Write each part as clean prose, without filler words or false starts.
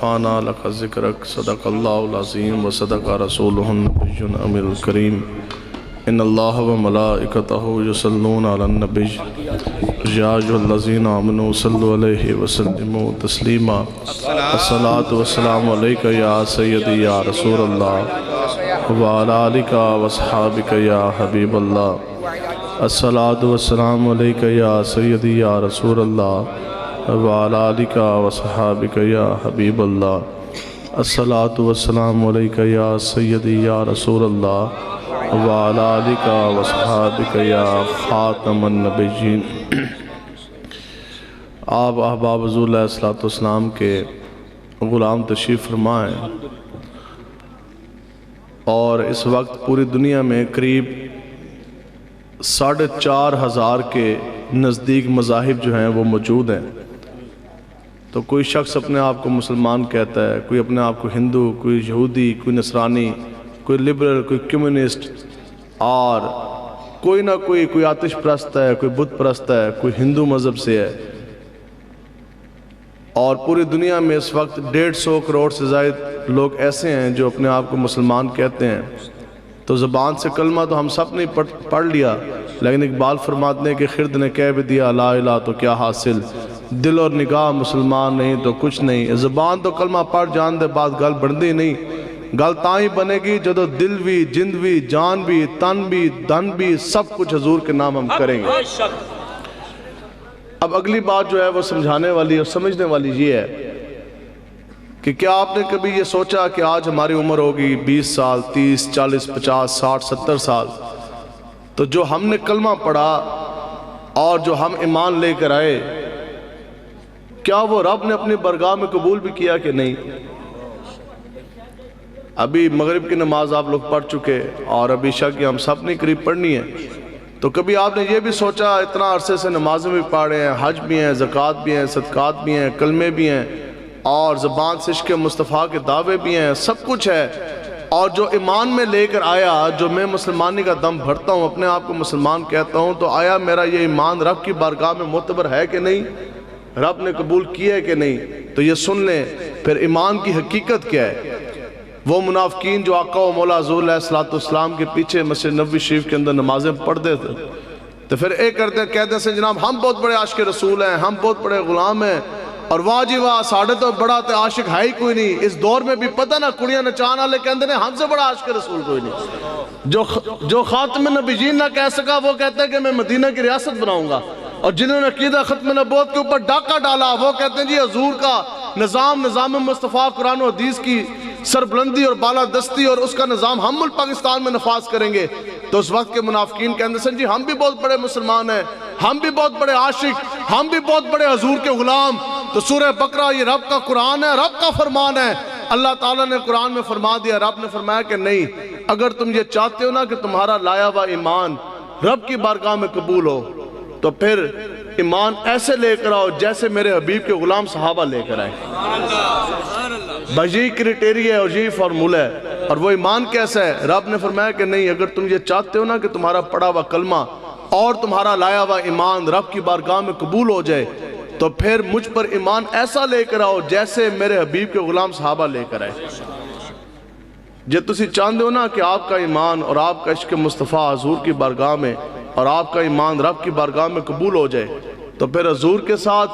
فانا لك ذکرک صدق اللہ العظیم و صدق رسولہ النبی الامین الکریم ان اللہ و ملائکتہ یصلون علی النبی یا ایھا الذین آمنوا صلوا علیہ وسلموا تسلیما الصلاۃ والسلام علیک یا سیدی یا رسول اللہ وعلی آلک واصحابک یا حبیب اللہ الصلاۃ والسلام علیک یا سیدی یا رسول اللہ وعلی آلک وصحابک یا حبیب اللہ الصلاۃ والسلام علیک یا سیدی یا رسول اللہ وعلی آلک وصحابک یا خاتم النبیین۔ آپ احباب حضور علیہ الصلوۃ والسلام کے غلام تشریف فرمائیں، اور اس وقت پوری دنیا میں قریب 4,500 کے نزدیک مذاہب جو ہیں وہ موجود ہیں۔ تو کوئی شخص اپنے آپ کو مسلمان کہتا ہے، کوئی اپنے آپ کو ہندو، کوئی یہودی، کوئی نصرانی، کوئی لبرل، کوئی کمیونسٹ، اور کوئی نہ کوئی آتش پرست ہے، کوئی بت پرست ہے، کوئی ہندو مذہب سے ہے۔ اور پوری دنیا میں اس وقت 150 کروڑ سے زائد لوگ ایسے ہیں جو اپنے آپ کو مسلمان کہتے ہیں۔ تو زبان سے کلمہ تو ہم سب نے پڑھ لیا، لیکن اقبال فرماتے ہیں کہ خرد نے کہہ بھی دیا لا الہ تو کیا حاصل، دل اور نگاہ مسلمان نہیں تو کچھ نہیں۔ زبان تو کلمہ پڑھ جان دے بات گل بندی نہیں، گل تاں ہی بنے گی جدو دل بھی، جند بھی، جان بھی، تن بھی، دھن بھی، سب کچھ حضور کے نام ہم کریں گے۔ اب اگلی بات جو ہے وہ سمجھانے والی اور سمجھنے والی یہ ہے کہ کیا آپ نے کبھی یہ سوچا کہ آج ہماری عمر ہوگی 20 سال، 30، 40، 50، 60، 70 سال، تو جو ہم نے کلمہ پڑھا اور جو ہم ایمان لے کر آئے، کیا وہ رب نے اپنی بارگاہ میں قبول بھی کیا کہ نہیں؟ ابھی مغرب کی نماز آپ لوگ پڑھ چکے اور ابھی عشاء کی ہم سب نے قریب پڑھنی ہے۔ تو کبھی آپ نے یہ بھی سوچا اتنا عرصے سے نمازیں بھی پڑھ رہے ہیں، حج بھی ہیں، زکوٰۃ بھی ہیں، صدقات بھی ہیں، کلمے بھی ہیں، اور زبان سے عشق مصطفیٰ کے دعوے بھی ہیں، سب کچھ ہے، اور جو ایمان میں لے کر آیا، جو میں مسلمانی کا دم بھرتا ہوں، اپنے آپ کو مسلمان کہتا ہوں، تو آیا میرا یہ ایمان رب کی بارگاہ میں معتبر ہے کہ نہیں؟ رب نے قبول کیا ہے کہ نہیں؟ تو یہ سن لیں پھر ایمان کی حقیقت کیا ہے۔ وہ منافقین جو آقا و مولا حضور علیہ الصلوۃ والسلام کے پیچھے مسجد نبوی شریف کے اندر نمازیں پڑھتے تھے، تو پھر ایک کہتے ہیں جناب ہم بہت بڑے عاشق رسول ہیں، ہم بہت بڑے غلام ہیں، اور واہ جی واہ ساڑھے تو بڑا تے عاشق ہے ہی کوئی نہیں۔ اس دور میں بھی پتہ نہ کڑیاں نچان والے کہتے ہیں ہم سے بڑا عاشق رسول کوئی نہیں۔ جو خاتم نبیین نہ کہہ سکا وہ کہتا ہے کہ میں مدینہ کی ریاست بناؤں گا، اور جنہوں نے عقیدہ ختم نبوت کے اوپر ڈاکہ ڈالا وہ کہتے ہیں جی حضور کا نظام مصطفیٰ قرآن و حدیث کی سربلندی اور بالادستی اور اس کا نظام ہم ملک پاکستان میں نفاذ کریں گے۔ تو اس وقت کے منافقین کہتے ہیں جی ہم بھی بہت بڑے مسلمان ہیں، ہم بھی بہت بڑے عاشق، ہم بھی بہت بڑے حضور کے غلام۔ تو سورہ بقرہ یہ رب کا قرآن ہے، رب کا فرمان ہے۔ اللہ تعالیٰ نے قرآن میں فرما دیا، رب نے فرمایا کہ نہیں، اگر تم یہ چاہتے ہو نا کہ تمہارا لایا ہوا ایمان رب کی بارگاہ میں قبول ہو، تو پھر ایمان ایسے لے کر آؤ جیسے میرے حبیب کے غلام صحابہ لے کر آئے۔ بس یہی کرائٹیریا ہے اور یہی فارمولہ ہے۔ اور وہ ایمان کیسا ہے؟ رب نے فرمایا کہ نہیں، اگر تم یہ چاہتے ہو نا کہ تمہارا پڑھا ہوا کلمہ اور تمہارا لایا ہوا ایمان رب کی بارگاہ میں قبول ہو جائے، تو پھر مجھ پر ایمان ایسا لے کر آؤ جیسے میرے حبیب کے غلام صحابہ لے کر آئے۔ جے تسی چاہتے ہو نا کہ آپ کا ایمان اور آپ کا عشق مصطفیٰ حضور کی بارگاہ میں اور آپ کا ایمان رب کی بارگاہ میں قبول ہو جائے، تو پھر حضور کے ساتھ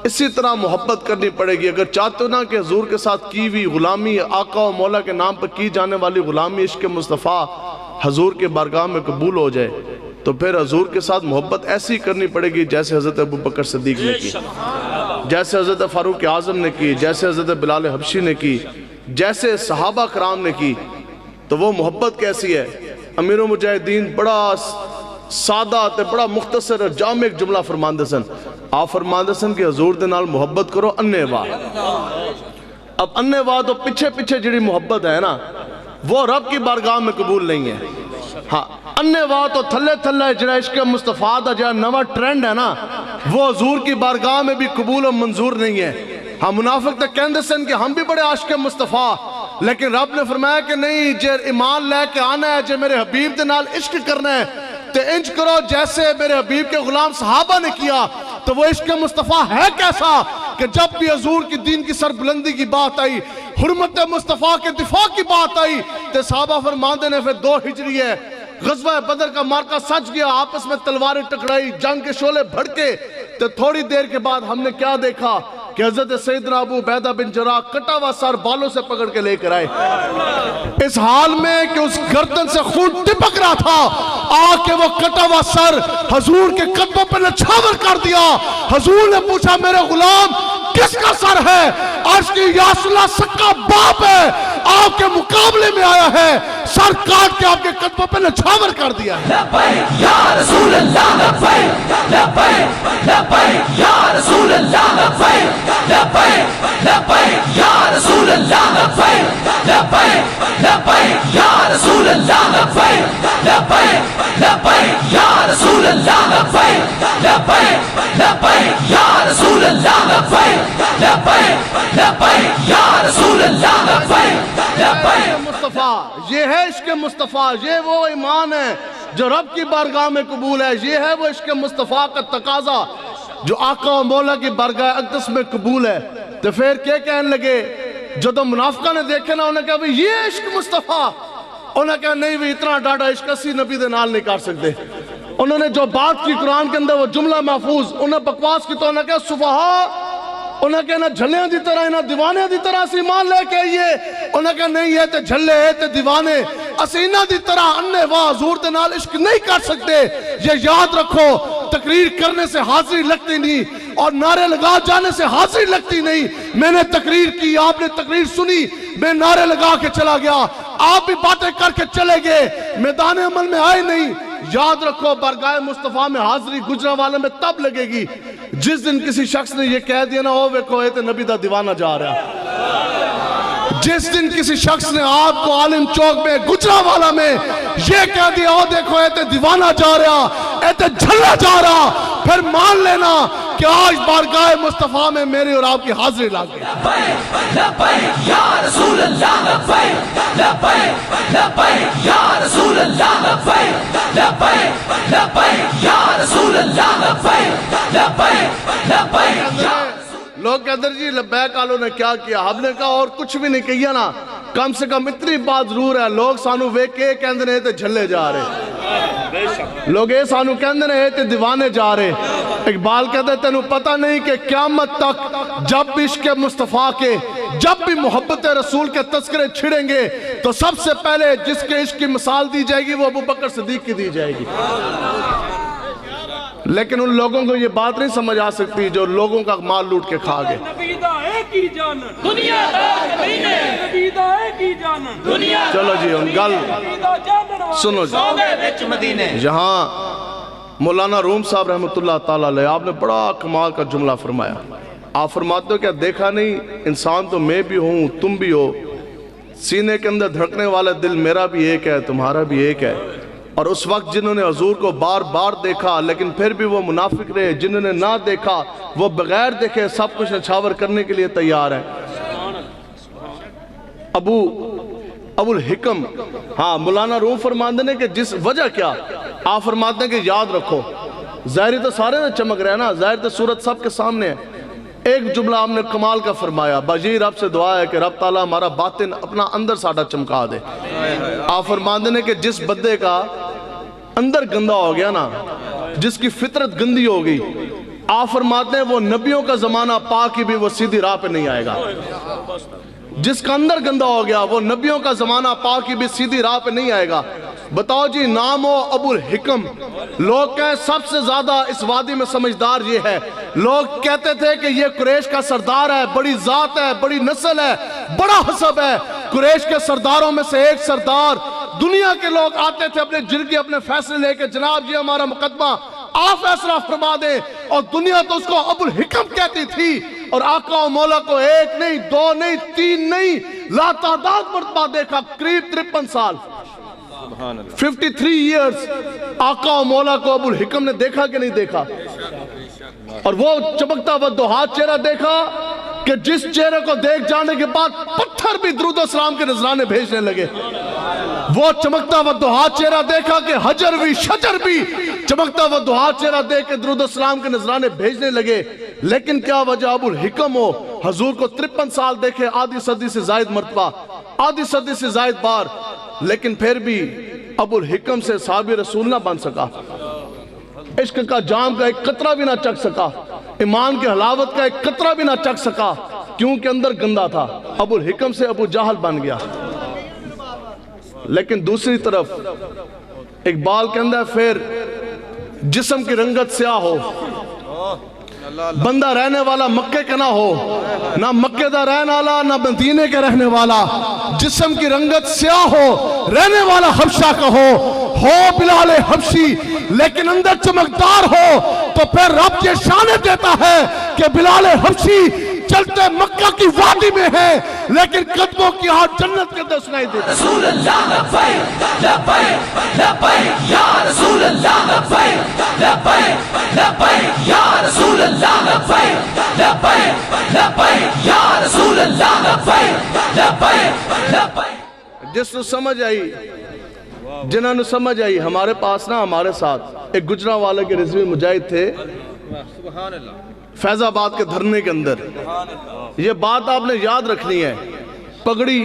اسی طرح محبت کرنی پڑے گی۔ اگر چاہتے ہو نا کہ حضور کے ساتھ کی ہوئی غلامی، آقا و مولا کے نام پر کی جانے والی غلامی عشق مصطفیٰ حضور کے بارگاہ میں قبول ہو جائے، تو پھر حضور کے ساتھ محبت ایسی کرنی پڑے گی جیسے حضرت ابوبکر صدیق نے کی، جیسے حضرت فاروق اعظم نے کی، جیسے حضرت بلال حبشی نے کی، جیسے صحابہ کرام نے کی۔ تو وہ محبت کیسی ہے؟ امیر المجاہدین بڑا سادہ تے بڑا مختصر اور جامع ایک جملہ فرماندے سن۔ آپ فرماندے سن کہ حضور دے نال محبت کرو انے واہ۔ اب انے واہ تو پیچھے جڑی محبت ہے نا وہ رب کی بارگاہ میں قبول نہیں ہے۔ ہاں انے واہ تو تھلے جڑا عشق مصطفیٰ دا جڑا نواں ٹرینڈ ہے نا وہ حضور کی بارگاہ میں بھی قبول و منظور نہیں ہے۔ ہاں منافق تک کہندے سن کہ ہم بھی بڑے عاشق مصطفیٰ، لیکن رب نے فرمایا کہ نہیں، جے ایمان لے کے آنا ہے، جے میرے حبیب دے نال عشق کرنا ہے، تو انج کرو جیسے میرے حبیب کے غلام صحابہ نے کیا۔ تو وہ عشق مصطفیٰ ہے کیسا کہ جب بھی حضور کی دین کی سربلندی کی بات آئی، حرمت مصطفیٰ کے دفاع کی بات آئی، تو صحابہ فرماندے نے پھر 2 ہجری ہے، غزوہ بدر کا مارکہ سچ گیا، آپس میں تلواریں ٹکرائی، جنگ کے شعلے بھڑکے، تو تھوڑی دیر کے بعد ہم نے کیا دیکھا کہ حضرت سیدنا ابو عبیدہ بن جراح کٹا ہوا سر بالوں سے پکڑ کے لے کر آئے، اس حال میں کہ اس گردن سے خون ٹپک رہا تھا، آ کے وہ کٹا ہوا سر حضور کے قدموں پہ نچھاور کر دیا۔ حضور نے پوچھا میرے غلام کس کا سر ہے؟ عرض کی یا رسول اللہ سکا باپ ہے، آپ کے مقابلے میں آیا ہے، سر کاٹ کے آپ کے قدموں پہ نچھاور کر دیا ہے۔ لبیک یا رسول اللہ، لبیک لبیک لبیک یا رسول اللہ، لبیک لبیک لبیک یا رسول اللہ، لبیک لبیک لبیک یا رسول اللہ، لبیک لبیک لبیک یا رسول اللہ، لبیک لبیک لبیک یا رسول اللہ، لبیک لبیک لبیک یا رسول اللہ، لبیک لبیک۔ مصطفیٰ، یہ ہے عشق مصطفیٰ، یہ وہ ایمان ہے جو رب کی بارگاہ میں قبول ہے، یہ ہے وہ عشق مصطفیٰ کا تقاضا جو آقا و مولا کی بارگاہ اقدس میں قبول ہے۔ تو پھر کیا کہنے لگے جب منافقہ نے دیکھے نا، انہوں نے کہا بھئی یہ عشق مصطفیٰ، انہوں نے کہا نہیں بھی اتنا ڈاٹا عشق اسی نبی دے نال نہیں کر سکتے۔ انہوں نے جو بات کی قرآن کے اندر وہ جملہ محفوظ، انہوں نے بکواس کی تو انہوں نے کہا صفحہ، انہوں نے کہا نہ جھلیاں دی طرح نہ دیوانے دی طرح اسی ایمان لے کے آئیے، انہوں نے کہا نہیں ہے تے جھلے ہے تے دیوانے، اسی انہاں دی طرح انہیں واہ حضور دے نال عشق نہیں کر سکتے۔ یہ یاد رکھو، تقریر کرنے سے حاضری لگتی نہیں اور نعرے لگا جانے سے حاضری لگتی نہیں۔ میں نے تقریر کی، آپ نے تقریر سنی، میں نعرے لگا کے چلا گیا، آپ بھی باتیں کر کے چلے گئے، میدان عمل میں آئے نہیں۔ یاد رکھو بارگاہ مصطفیٰ میں حاضری گجرانوالے میں تب لگے گی جس دن کسی شخص نے یہ کہہ دیا نا او ویکھو اے تے نبی دا دیوانہ جا رہا ہے، جس دن کسی شخص نے آپ کو عالم چوک میں گجرانوالہ میں یہ کہہ دیا او دیکھو اے تے دیوانہ جا رہا، اے تے جھلا جا رہا، پھر مان لینا کہ آج بارگاہ مصطفیٰ میں میری اور آپ کی حاضری لگ گئی۔ لبیک لبیک یا رسول اللہ، لبیک لبیک لبیک یا رسول اللہ، لبیک لبیک لبیک یا رسول اللہ، لبیک لبیک لبیک یا لوگ کہتے ہیں جی لبیک آلوں نے کیا کیا، ہم نے کہا اور کچھ بھی نہیں کیا نا، کم سے کم اتنی بات ضرور ہے، لوگ سانو وے کے کہندے نے تے جھلے جا رہے، لوگ اے سانو کہندے نے تے دیوانے جا رہے۔ اقبال کہتے ہیں تینوں پتہ نہیں کہ قیامت تک جب بھی عشق مصطفیٰ کے، جب بھی محبت رسول کے تذکرے چھڑیں گے تو سب سے پہلے جس کے عشق کی مثال دی جائے گی وہ ابو بکر صدیق کی دی جائے گی۔ لیکن ان لوگوں کو یہ بات نہیں سمجھ آ سکتی جو لوگوں کا مال لوٹ کے کھا گئے۔ نبی دا ایک ہی جان، دنیا دار مدینے، نبی دا ایک ہی جان، دنیا چلو جی ان گل سنو جی، وچ مدینے۔ یہاں مولانا روم صاحب رحمت اللہ تعالیٰ علیہ آپ نے بڑا کمال کا جملہ فرمایا۔ آپ فرماتے ہو کیا دیکھا نہیں انسان تو میں بھی ہوں تم بھی ہو، سینے کے اندر دھڑکنے والا دل میرا بھی ایک ہے تمہارا بھی ایک ہے، اور اس وقت جنہوں نے حضور کو بار بار دیکھا لیکن پھر بھی وہ منافق رہے، جنہوں نے نہ دیکھا وہ بغیر دیکھے سب کچھ نچھاور کرنے کے لیے تیار ہے۔ ابو الحکم، ہاں مولانا روم فرماندے نے کہ جس وجہ کیا، آپ فرماتے ہیں کہ یاد رکھو، ظاہری تو سارے نے چمک رہے ہیں نا، ظاہر تو صورت سب کے سامنے ہے۔ ایک جملہ ہم نے کمال کا فرمایا، باجی رب سے دعا ہے کہ رب تعالیٰ ہمارا باطن اپنا اندر ساڑھا چمکا دے۔ آپ فرماندے نے کہ جس بندے کا اندر گندہ ہو گیا نا، جس کی فطرت گندی ہو گئی، آپ فرماتے ہیں وہ نبیوں کا زمانہ پا کے بھی وہ سیدھی راہ پہ نہیں آئے گا۔ جس کا اندر گندہ ہو گیا وہ نبیوں کا زمانہ پا کے بھی سیدھی راہ پہ نہیں آئے گا۔ بتاؤ جی نام ہو ابو الحکم، لوگ کہیں سب سے زیادہ اس وادی میں سمجھدار یہ ہے، لوگ کہتے تھے کہ یہ قریش کا سردار ہے، بڑی ذات ہے، بڑی نسل ہے، بڑا حسب ہے، قریش کے سرداروں میں سے ایک سردار، دنیا کے لوگ آتے تھے اپنے جرگے اپنے فیصلے لے کے جناب جی ہمارا مقدمہ آپ فیصلہ فرما دیں، اور دنیا تو اس کو ابو الحکم کہتی تھی، اور آقا و مولا کو ایک نہیں دو نہیں تین نہیں لا تعداد مرتبہ دیکھا، قریب 53 سال 53 ایئرز آقا و مولا کو ابو الحکم نے دیکھا کہ نہیں دیکھا، اور وہ چمکتا ہوا دو ہاتھ چہرہ دیکھا کہ جس چہرے کو دیکھ جانے کے بعد پتھر بھی درود و سلام کے نذرانے بھیجنے لگے. وہ چمکتا و دہا چہرہ دیکھا کہ حجر بھی شجر بھی چمکتا و دہا چہرہ دیکھ کے درود و سلام کے نذرانے بھیجنے لگے. لیکن کیا وجہ؟ ابو الحکم ہو حضور کو 53 سال دیکھے، آدھی صدی سے زائد مرتبہ، آدھی صدی سے زائد بار، لیکن پھر بھی ابو الحکم سے صحابی رسول نہ بن سکا. عشق کا جام کا ایک قطرہ بھی نہ چکھ سکا، ایمان کے حلاوت کا ایک قطرہ بھی نہ چکھ سکا، کیونکہ اندر گندا تھا. ابو الحکم سے ابو جہل بن گیا. لیکن دوسری طرف اقبال کہندہ ہے پھر جسم کی رنگت سیاہ ہو، بندہ رہنے والا مکے کا نہ ہو، نہ مکے دا رہنے والا نہ مدینے کے رہنے والا. جسم کی رنگت سیاہ ہو، رہنے والا حبشہ کا ہو بلال حبشی، لیکن اندر چمکدار ہو. تو پھر رب یہ شان دیتا ہے کہ بلال حبشی چلتے مکہ کی وادی میں ہے، لیکن قدموں کی آواز جنت کے اندر سنائی دیتی. رسول اللہ لبیک لبیک لبیک یا رسول اللہ لبیک لبیک لبیک یا رسول اللہ لبیک لبیک لبیک یا رسول اللہ لبیک لبیک لبیک. جس کو سمجھ آئی، جنہوں نے سمجھ آئی، ہمارے پاس نا ہمارے ساتھ ایک گجرانوالے کے رضوی مجاہد تھے فیض آباد کے دھرنے کے اندر. یہ بات آپ نے یاد رکھنی ہے، پگڑی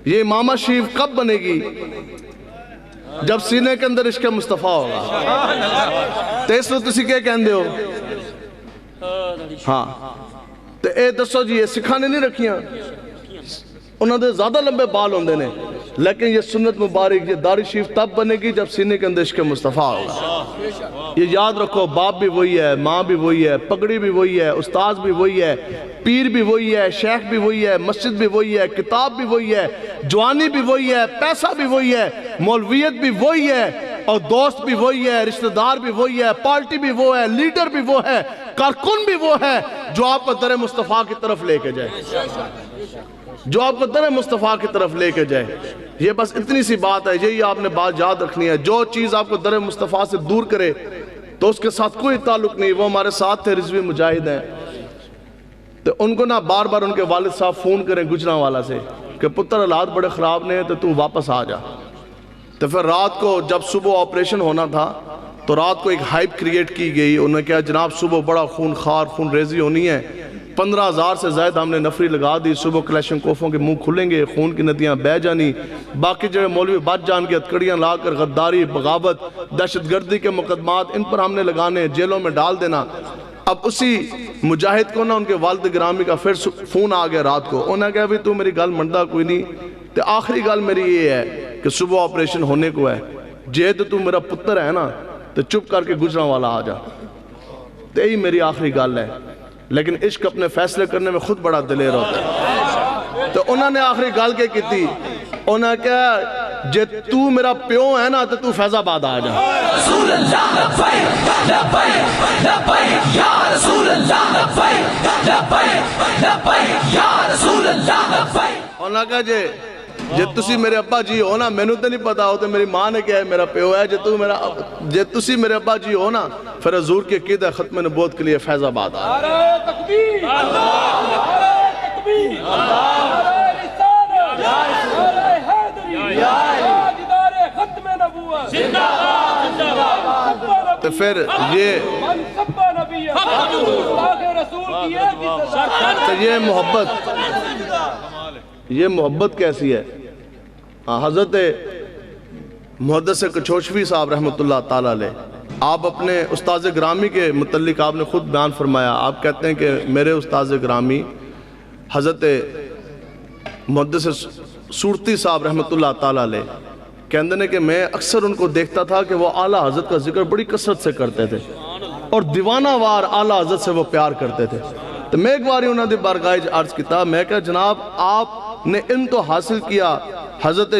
یہ امامہ شریف کب بنے گی؟ جب سینے کے اندر عشق مصطفیٰ ہوگا. تو اس وقت تسی کیا کہندے ہو؟ ہاں تو اے دسو جی یہ سکھانے نہیں رکھیاں، انہوں نے زیادہ لمبے بال ہوندے نے، لیکن یہ سنت مبارک یہ داڑھی شریف تب بنے گی جب سینے کے اندر عشق مصطفیٰ ہوگا. یہ یاد رکھو، باپ بھی وہی ہے، ماں بھی وہی ہے، پگڑی بھی وہی ہے، استاذ بھی وہی ہے، پیر بھی وہی ہے، شیخ بھی وہی ہے، مسجد بھی وہی ہے، کتاب بھی وہی ہے، جوانی بھی وہی ہے، پیسہ بھی وہی ہے، مولویت بھی وہی ہے، اور دوست بھی وہی ہے، رشتہ دار بھی وہی ہے، پارٹی بھی وہ ہے، لیڈر بھی وہ ہے، کارکن بھی وہ ہے جو آپ کو در مصطفیٰ کی طرف لے کے جائے، جو آپ کو در مصطفیٰ کی طرف لے کے جائے. یہ بس اتنی سی بات ہے، یہی آپ نے بات یاد رکھنی ہے. جو چیز آپ کو در مصطفیٰ سے دور کرے تو اس کے ساتھ کوئی تعلق نہیں. وہ ہمارے ساتھ تھے، رضوی مجاہد ہیں، تو ان کو نہ بار بار ان کے والد صاحب فون کریں گجرانوالا سے کہ پتر حالات بڑے خراب نے تو واپس آ جا. تو پھر رات کو جب صبح آپریشن ہونا تھا تو رات کو ایک ہائپ کریٹ کی گئی. انہوں نے کہا جناب صبح بڑا خون خار خون ریزی ہونی ہے، 15,000 سے زائد ہم نے نفری لگا دی. صبح کلیشن کوفوں کے منہ کھلیں گے، خون کی ندیاں بہ جانی. باقی جو مولوی بچ جان کے ہتکڑیاں لا کر غداری، بغاوت، دہشت گردی کے مقدمات ان پر ہم نے لگانے، جیلوں میں ڈال دینا. اب اسی مجاہد کو نا ان کے والد گرامی کا پھر فون آ گیا رات کو. انہوں نے کہا بھی تو میری گل منڈا کوئی نہیں، تو آخری گل میری یہ ہے کہ صبح آپریشن ہونے کو ہے، جے تو میرا پتر ہے نا تو چپ کر کے گجرانوالا آ جا. تو یہی میری آخری گل ہے. لیکن عشق اپنے فیصلے کرنے میں خود بڑا دلیر ہوتا ہے. تو انہوں نے آخری گل کے کی تھی، انہوں نے کہا جے تو میرا پیو ہے نا تو تو فیض آباد آ جا. رسول اللہ لبیک لبیک لبیک یا رسول اللہ لبیک لبیک لبیک یا رسول اللہ لبیک. انہوں نے کہا جے تسی میرے ابا جی ہو نا، میں نے تو نہیں پتا ہو تو میری ماں نے کہا ہے میرا پیو ہے، جے تسی میرے ابا جی ہو نا پھر حضور کی عقیدہ ختم نبوت کے لیے فیض آباد آ. نعرہ تکبیر، نعرہ تکبیر، نعرہ رسالت، نعرہ حیدری، تاجدار ختم نبوت، زندہ باد. تو پھر یہ من سب نبی گستاخ رسول کی ایک ہی سزا. تو یہ محبت کیسی ہے؟ حضرت محدث کچھوشوی صاحب رحمۃ اللہ تعالیٰ علیہ، آپ اپنے استاذ گرامی کے متعلق آپ نے خود بیان فرمایا. آپ کہتے ہیں کہ میرے استاذ گرامی حضرت محدث صورتی صاحب رحمۃ اللہ تعالیٰ علیہ کہندے نے کہ میں اکثر ان کو دیکھتا تھا کہ وہ اعلیٰ حضرت کا ذکر بڑی کثرت سے کرتے تھے اور دیوانہ وار اعلیٰ حضرت سے وہ پیار کرتے تھے. تو میں ایک باری انہوں نے بارگاہ عرض کیتا، میں کہا جناب آپ نے علم تو حاصل کیا حضرت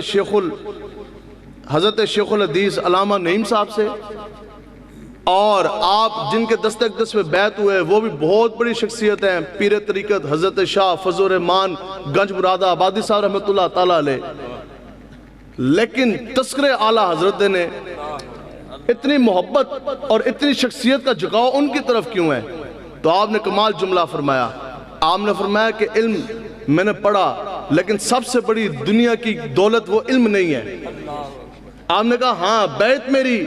شیخ الحدیث علامہ نعیم صاحب سے، اور آپ جن کے دست اقدس میں بیعت ہوئے وہ بھی بہت بڑی شخصیت ہیں، پیر طریقت حضرت شاہ فضل الرحمان گنج مرادہ آبادی صاحب رحمۃ اللہ تعالیٰ علیہ. لیکن تذکرے اعلیٰ حضرت نے اتنی محبت اور اتنی شخصیت کا جھکاؤ ان کی طرف کیوں ہے؟ تو آپ نے کمال جملہ فرمایا آپ نے فرمایا کہ علم میں نے پڑھا لیکن سب سے بڑی دنیا کی دولت وہ علم نہیں ہے۔ آپ نے کہا ہاں بیعت میری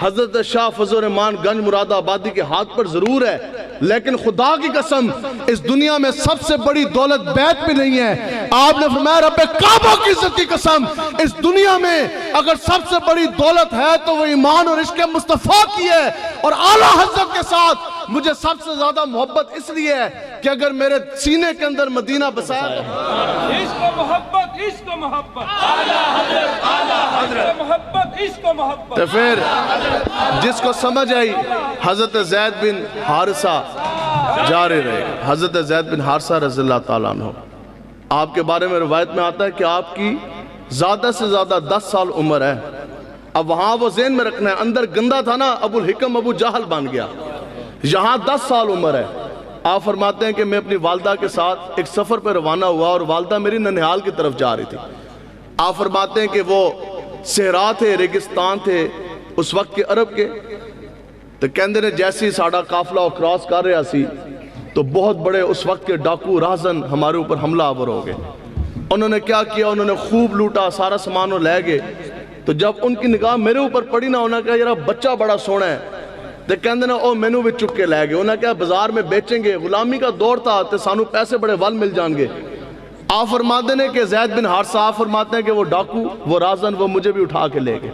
حضرت شاہ فضل الرحمان گنج مراد آبادی کے ہاتھ پر ضرور ہے، لیکن خدا کی قسم اس دنیا میں سب سے بڑی دولت بیعت بھی نہیں ہے۔ آپ نے فرمایا رب کعبہ کی عزت کی قسم اس دنیا میں اگر سب سے بڑی دولت ہے تو وہ ایمان اور عشق مصطفیٰ کی ہے، اور اعلیٰ حضرت کے ساتھ مجھے سب سے زیادہ محبت اس لیے ہے کہ اگر میرے سینے کے اندر مدینہ بسایا تو عشق و محبت، عشق و محبت، عشق و محبت، عشق و محبت۔ تو پھر جس کو سمجھ آئی حضرت زید بن حارثہ جاری رہے، حضرت زید بن حارثہ رضی اللہ تعالیٰ عنہ، آپ کے بارے میں روایت میں آتا ہے کہ آپ کی زیادہ سے زیادہ 10 سال عمر ہے۔ اب وہاں وہ ذہن میں رکھنا ہے، اندر گندہ تھا نا، ابو الحکم ابو جہل بن گیا، یہاں 10 سال عمر ہے۔ آپ فرماتے ہیں کہ میں اپنی والدہ کے ساتھ ایک سفر پہ روانہ ہوا اور والدہ میری ننہال کی طرف جا رہی تھی۔ آپ فرماتے ہیں کہ وہ صحرا تھے، ریگستان تھے اس وقت کے عرب کے، تو کہندے نے جیسی ساڑھا قافلہ اور کراس کر رہا سی تو بہت بڑے اس وقت کے ڈاکو راہزن ہمارے اوپر حملہ آور ہو گئے۔ انہوں نے کیا کیا، انہوں نے خوب لوٹا، سارا سامان وہ لے گئے۔ تو جب ان کی نگاہ میرے اوپر پڑی نا، انہوں نے کہا یار بچہ بڑا سونا ہے، تو کہندے نے او مینو بھی چک کے لے گئے۔ انہوں نے کہا بازار میں بیچیں گے، غلامی کا دور تھا تو سانو پیسے بڑے ول مل جان گے۔ آپ فرماتے ہیں کہ زید بن حارثہ آپ فرماتے ہیں کہ وہ ڈاکو وہ رازن وہ مجھے بھی اٹھا کے لے گئے۔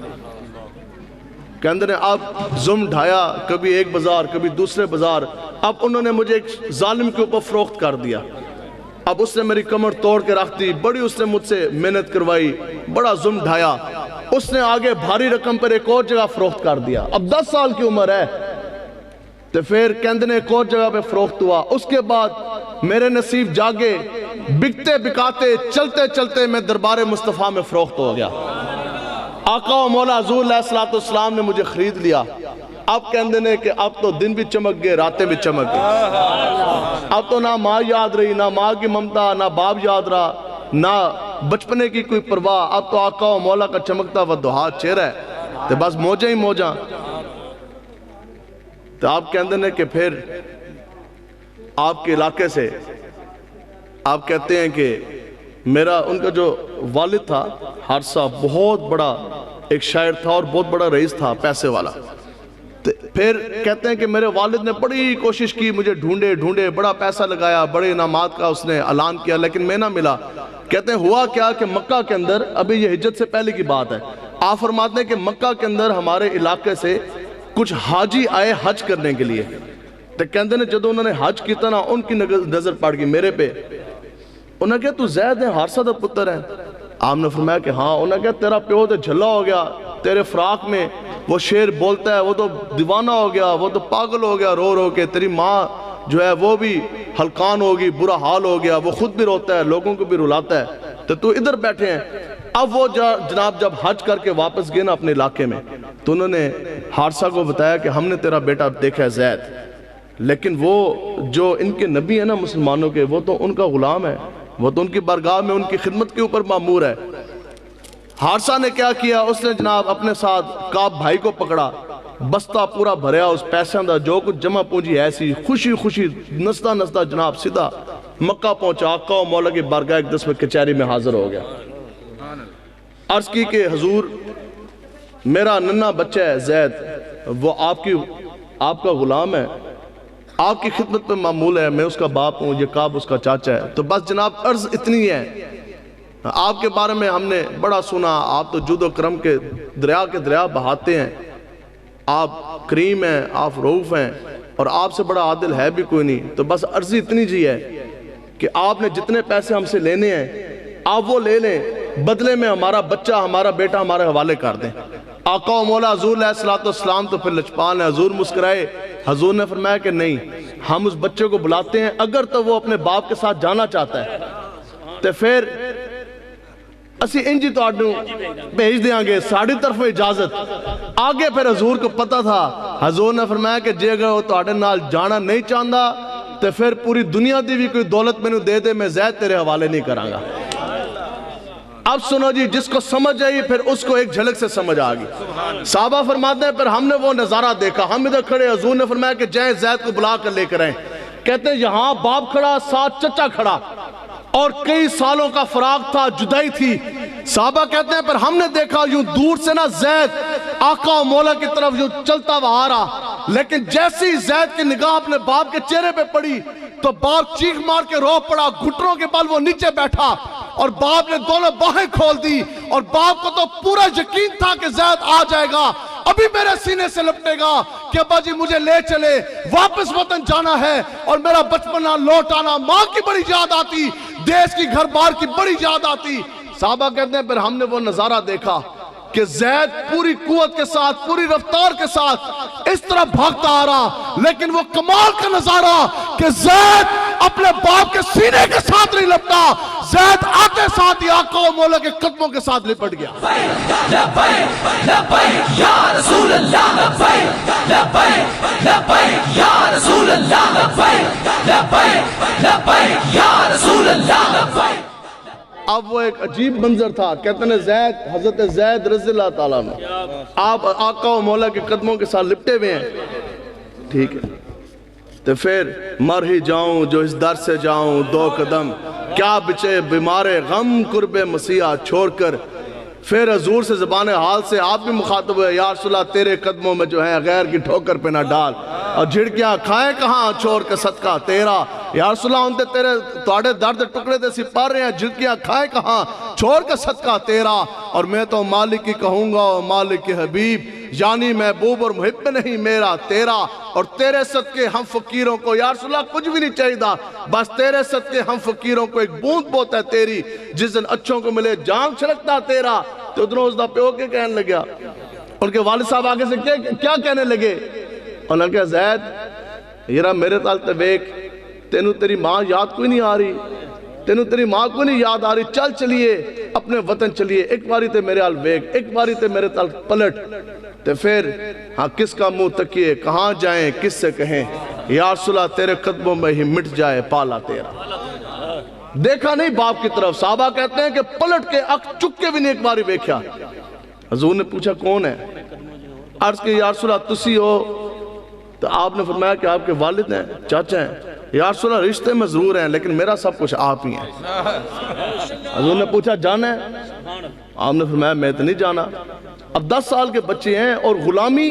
کہندے نے آپ زم ڈھایا، کبھی ایک بازار کبھی دوسرے بازار، اب انہوں نے مجھے ایک ظالم کے اوپر فروخت کر دیا۔ اب اس نے میری کمر توڑ کے رکھ دی، بڑی اس نے مجھ سے محنت کروائی، بڑا زم ڈھایا، اس نے آگے بھاری رقم پر ایک اور جگہ فروخت کر دیا۔ اب 10 سال کی عمر ہے، تو پھر کہندے نے ایک اور جگہ پہ فروخت ہوا۔ اس کے بعد میرے نصیب جاگے، بکتے بکاتے چلتے چلتے میں دربار مصطفیٰ میں فروخت ہو گیا۔ آقا و مولا حضور علیہ السلام نے مجھے خرید لیا۔ اب کہندے نے کہ اب تو دن بھی چمک گئے، راتیں بھی چمک گئے، اب تو نہ ماں یاد رہی، نہ ماں کی ممتا، نہ باپ یاد رہا، نہ بچپنے کی کوئی پرواہ، اب تو آقا و مولا کا چمکتا و دہا چہرہ ہے، تو بس موجیں ہی موجاں۔ تو آپ کہندے نے کہ پھر آپ کے علاقے سے آپ کہتے ہیں کہ میرا ان کا جو والد تھا حارثہ بہت بڑا ایک شاعر تھا اور بہت بڑا رئیس تھا، پیسے والا۔ پھر کہتے ہیں کہ میرے والد نے بڑی کوشش کی، مجھے ڈھونڈے، بڑا پیسہ لگایا، بڑے انعامات کا اس نے اعلان کیا، لیکن میں نہ ملا۔ کہتے ہیں ہوا کیا کہ مکہ کے اندر، ابھی یہ ہجرت سے پہلے کی بات ہے، آپ فرماتے ہیں کہ مکہ کے اندر ہمارے علاقے سے کچھ حاجی آئے حج کرنے کے لیے۔ تو کہتے ہیں جدو انہوں نے حج کیتا نا، ان کی نظر پڑ گئی میرے پہ۔ انہوں نے کہا تو زید ہے، حارثہ دا پتر ہے؟ آپ نے فرمایا کہ ہاں۔ انہوں نے کہا تیرا پیو تو جھلا ہو گیا، تیرے فراق میں وہ شعر بولتا ہے، وہ تو دیوانہ ہو گیا، وہ تو پاگل ہو گیا رو رو کے، تیری ماں جو ہے وہ بھی ہلکان ہوگی، برا حال ہو گیا، وہ خود بھی روتا ہے، لوگوں کو بھی رلاتا ہے، تو ادھر بیٹھے ہیں۔ اب وہ جناب جب حج کر کے واپس گئے نا اپنے علاقے میں، تو انہوں نے حارثہ کو بتایا کہ ہم نے تیرا بیٹا دیکھا ہے زید، لیکن وہ جو ان کے نبی ہیں نا مسلمانوں کے، وہ تو ان کا غلام ہے، وہ تو ان کی بارگاہ میں ان کی خدمت کے اوپر مامور ہے۔ حارثہ نے کیا کیا، اس نے جناب اپنے ساتھ کعب بھائی کو پکڑا، بستہ پورا بھریا اس پیسوں دا، جو کچھ جمع پونجی ایسی، خوشی خوشی نستا نستا جناب سیدھا مکہ پہنچا، آقا و مولا کی بارگاہ اقدس میں کچہری میں حاضر ہو گیا۔ عرض کی کہ حضور میرا ننھا بچہ ہے زید، وہ آپ کا غلام ہے، آپ کی خدمت میں معمول ہے، میں اس کا باپ ہوں، یہ کعب اس کا چاچا ہے۔ تو بس جناب عرض اتنی ہے، آپ کے بارے میں ہم نے بڑا سنا، آپ تو جود و کرم کے دریا بہاتے ہیں، آپ کریم ہیں، آپ رؤوف ہیں، اور آپ سے بڑا عادل ہے بھی کوئی نہیں۔ تو بس عرض اتنی جی ہے کہ آپ نے جتنے پیسے ہم سے لینے ہیں آپ وہ لے لیں، بدلے میں ہمارا بچہ، ہمارا بیٹا ہمارے حوالے کر دیں۔ آقا و مولا حضور علیہ السلام تو پھر لچپان ہے، حضور مسکرائے، حضور نے فرمایا کہ نہیں، ہم اس بچے کو بلاتے ہیں، اگر تو وہ اپنے باپ کے ساتھ جانا چاہتا ہے تو پھر اسی انجی تو آڈوں بھیج دیاں گے، ساڑھی طرف اجازت۔ آگے پھر حضور کو پتا تھا، حضور نے فرمایا کہ جے اگر وہ تو آڈے نال جانا نہیں چاہتا تو پھر پوری دنیا دی بھی کوئی دولت میں نے دے دے، میں زید تیرے حوالے نہیں کروں گا۔ اب سنو جی، جس کو سمجھ آئی پھر اس کو ایک جھلک سے سمجھ آگئی۔ صحابہ فرماتے ہیں پھر ہم نے وہ نظارہ دیکھا، ہم ادھر کھڑے، حضور نے فرمایا کہ جائیں زید کو بلا کر لے کر آئیں۔ کہتے ہیں یہاں باپ کھڑا ساتھ چچا کھڑا اور کئی سالوں کا فراق تھا، جدائی تھی. صحابہ کہتے ہیں پھر ہم نے دیکھا یوں دور سے نا زید آقا و مولا کی طرف یوں چلتا ہوا آ رہا، لیکن جیسے ہی زید کی نگاہ اپنے باپ کے چہرے پہ پڑی تو باپ چیخ مار کے رو پڑا، گھٹنوں کے بل وہ نیچے بیٹھا اور باپ نے دونوں باہیں کھول دی. اور باپ کو تو پورا یقین تھا کہ زید آ جائے گا، ابھی میرے سینے سے لپٹے گا کہ ابا جی مجھے لے چلے، واپس وطن جانا ہے اور میرا بچپنا لوٹ آنا. ماں کی بڑی یاد آتی، دیش کی گھر بار کی بڑی یاد آتی. صحابہ کہتے ہیں پھر ہم نے وہ نظارہ دیکھا کہ زید پوری قوت کے ساتھ، پوری رفتار کے ساتھ اس طرح بھاگتا آ رہا، لیکن وہ کمال کا نظارہ کہ زید اپنے باپ کے سینے کے ساتھ نہیں لپٹا، زید آتے ساتھ ہی آقا و مولا کے قدموں کے ساتھ لپٹ گیا. لبیک لبیک یا رسول اللہ، لبیک لبیک لبیک یا رسول اللہ، لبیک لبیک لبیک یا رسول اللہ، لبیک. اب وہ ایک عجیب منظر تھا. کہتے ہیں زید، حضرت زید رضی اللہ تعالیٰ عنہ آپ آقا و مولا کے قدموں کے ساتھ لپٹے ہوئے ہیں. ٹھیک ہے، تو پھر مر ہی جاؤں جو اس در سے جاؤں دو قدم، کیا بچے بیمار غم قرب مسیح چھوڑ کر. پھر حضور سے زبان حال سے آپ بھی مخاطب ہوئے، یا رسول اللہ تیرے قدموں میں جو ہے غیر کی ٹھوکر پہ نہ ڈال، اور جھڑکیاں کھائیں کہاں چھوڑ کے صدقہ تیرا. یا رسول اللہ انتے تیرے توڑے درد ٹکڑے دے سی پڑھ رہے ہیں، جھڑکیاں کھائیں کہاں چھوڑ کے صدقہ تیرا. اور میں تو مالک کی کہوں گا مالک کے حبیب، یعنی محبوب اور محب نہیں میرا تیرا. اور تیرے صدقے ہم فقیروں کو یا رسول اللہ کچھ بھی نہیں چاہیے دا، بس تیرے صدقے ہم فقیروں کو ایک بوند بوتا ہے تیری، جس دن اچھوں کو ملے جان چھڑکتا تیرا. تو ادھروں اس دا پیو کے کہنے لگیا، ان کے والد صاحب آگے سے کیا کہنے لگے؟ انہوں نے کہا زید یرا میرے تالتے بیک، تینوں تیری ماں یاد کوئی نہیں آ رہی، تینوں تیری ماں کو نہیں یاد آ رہی، چل چلیے اپنے وطن چلیے، ایک باری تے میرے آل بیک، ایک باری تے میرے تال پلٹ. تو پھر ہاں کس کا منہ تکیے، کہاں جائیں، کس سے کہیں، یا رسول اللہ تیرے قدموں میں ہی مٹ جائے پالا تیرا. دیکھا نہیں باپ کی طرف. صحابہ کہتے ہیں کہ پلٹ کے اک چک کے بھی نہیں ایک باری دیکھا. حضور نے پوچھا کون ہے؟ عرض کہ یا رسول اللہ تسی ہو؟ تو آپ نے فرمایا کہ آپ کے والد ہیں، چاچا ہیں. یا رسول اللہ رشتے میں ضرور ہیں لیکن میرا سب کچھ آپ ہی ہیں. حضور نے پوچھا جانا ہے؟ آپ نے فرمایا میں تو نہیں جانا. اب 10 سال کے بچے ہیں اور غلامی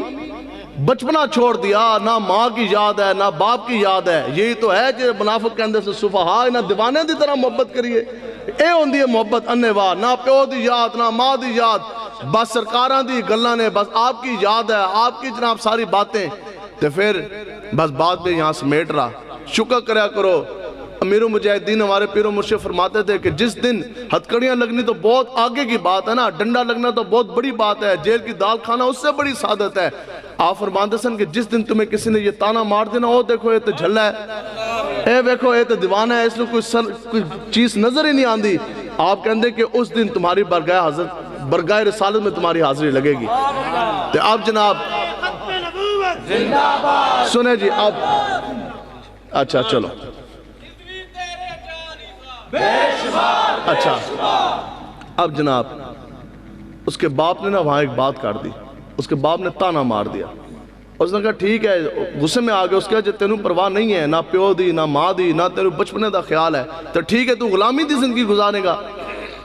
بچپنا چھوڑ دیا، نہ ماں کی یاد ہے نہ باپ کی یاد ہے. یہی تو ہے کہ منافق کے اندر سے صفحاء نہ دیوانے دی طرح محبت کریے. اے ہوندی ہے محبت انیوا، نہ پیو دی یاد نہ ماں دی یاد، بس سرکاراں دی گلاں نے، بس آپ کی یاد ہے، آپ کی جناب ساری باتیں. تو پھر بس بات بھی یہاں سمیٹ رہا. شکر کریا کرو. امیر المجاہدین ہمارے پیر و مرشد فرماتے تھے کہ جس دن ہتکڑیاں لگنی تو بہت آگے کی بات ہے نا، ڈنڈا لگنا تو بہت بڑی بات ہے، جیل کی دال کھانا اس سے بڑی سعادت ہے. آپ فرماتے سن کہ جس دن تمہیں کسی نے یہ تانا مار دینا، او دیکھو یہ تو جھلا ہے، اے دیکھو یہ تو دیوانہ ہے، اس نے کوئی چیز نظر ہی نہیں آندی. آپ کہندے کہ اس دن تمہاری برگاہ رسالت میں تمہاری حاضری لگے گی. تو اب جناب سنیں جی، اب اچھا چلو اچھا اب جناب اس کے باپ نے نا وہاں ایک بات کر دی. اس کے باپ نے تانا مار دیا. اس نے کہا ٹھیک ہے، غصے میں آگے اس کے جو تینوں پرواہ نہیں ہے، نہ پیو دی نہ ماں دی نہ تینوں بچپنے دا خیال ہے، تو ٹھیک ہے تو غلامی دی زندگی گزارے گا.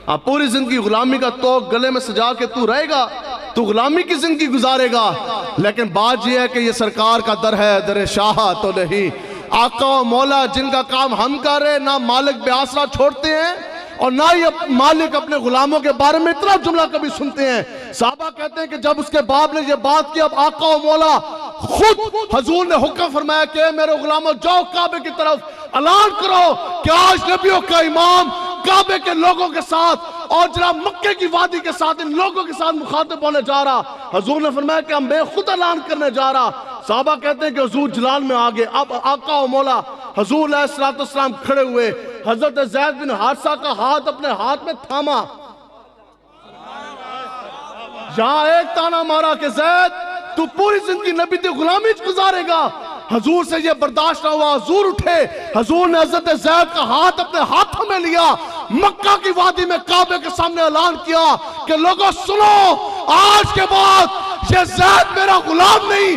آپ پوری زندگی غلامی کا تو گلے میں سجا کے تو رہے گا، تو غلامی کی زندگی گزارے گا. لیکن بات یہ ہے کہ یہ سرکار کا در ہے، در شاہ تو نہیں. آقا و مولا جن کا کام ہم کر رہے، نہ مالک بے آسرا چھوڑتے ہیں اور نہ ہی مالک اپنے غلاموں کے بارے میں اتنا جملہ کبھی سنتے ہیں. صحابہ کہتے ہیں کہ جب اس کے باپ نے یہ بات کی، اب آقا و مولا خود حضور نے حکم فرمایا کہ میرے غلاموں جاؤ کعبے کی طرف، اعلان کرو کہ آج نبیوں کا امام کعبے کے لوگوں کے ساتھ اور جناب مکے کی وادی کے ساتھ ان لوگوں کے ساتھ مخاطب ہونے جا رہا. حضور نے فرمایا کہ میں خود اعلان کرنے جا رہا. صحابہ کہتے ہیں کہ حضور جلال میں آگے. اب آقا و مولا حضور علیہ السلام کھڑے ہوئے. حضرت زید بن حارثہ کا ہاتھ اپنے ہاتھ میں تھاما، جہاں ایک تانا مارا کہ زید تو پوری زندگی نبی دی غلامی گزارے گا. حضور سے یہ برداشت نہ ہوا، حضور اٹھے. حضور نے حضرت زید کا ہاتھ اپنے ہاتھوں میں لیا، مکہ کی وادی میں کعبے کے سامنے اعلان کیا کہ لوگوں سنو، آج کے بعد یہ زید میرا غلام نہیں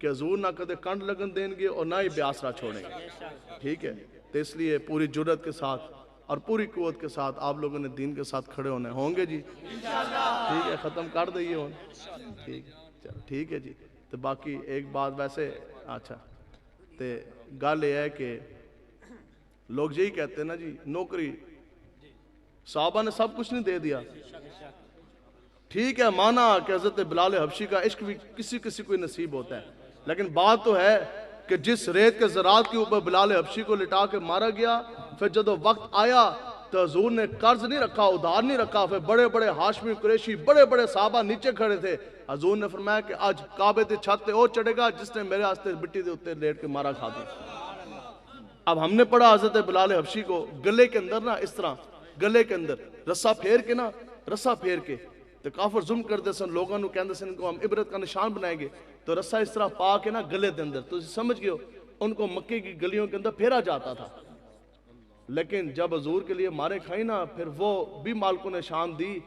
کہ حضور نہ کدے کنڈ لگن دیں گے اور نہ ہی بے آسرا چھوڑیں گے. ٹھیک ہے, تو اس لیے پوری جرت کے ساتھ اور پوری قوت کے ساتھ آپ لوگوں نے دین کے ساتھ کھڑے ہونے ہوں گے جی. ٹھیک ہے, ختم کر دئیے ہوں. ٹھیک ہے, چلو ٹھیک ہے جی. تو باقی ایک بات ویسے اچھا تو گل یہ ہے کہ لوگ یہی کہتے ہیں نا جی نوکری صحابہ نے سب کچھ نہیں دے دیا. ٹھیک ہے, مانا کہ حضرت بلال حبشی کا عشق بھی کسی کسی کو نصیب ہوتا ہے, لیکن بات تو ہے کہ جس ریت کے ذرات کے اوپر بلال حبشی کو لٹا کے مارا گیا, پھر جب وقت آیا تو حضور نے قرض نہیں رکھا, ادھار نہیں رکھا. پھر بڑے بڑے ہاشمی قریشی بڑے بڑے صحابہ نیچے کھڑے تھے. حضور نے فرمایا کہ آج کعبے تے چھت تے او چڑھے گا جس نے میرے واسطے مٹی دے اوپر لیٹ کے مارا کھا دیا. اب ہم نے پڑھا حضرت بلال حبشی کو گلے کے اندر نا اس طرح گلے کے اندر رسا پھیر کے تو کافر ظلم کرتے سن, لوگوں نے کہندے سن ان کو ہم عبرت کا نشان بنائیں گے, تو رسا اس طرح پا کے نا گلے دے اندر, تو سمجھ گئے ہو ان کو مکے کی گلیوں کے اندر پھیرا جاتا تھا. لیکن جب حضور کے لیے مارے کھائی نا, پھر وہ بھی مالکوں نے شان دی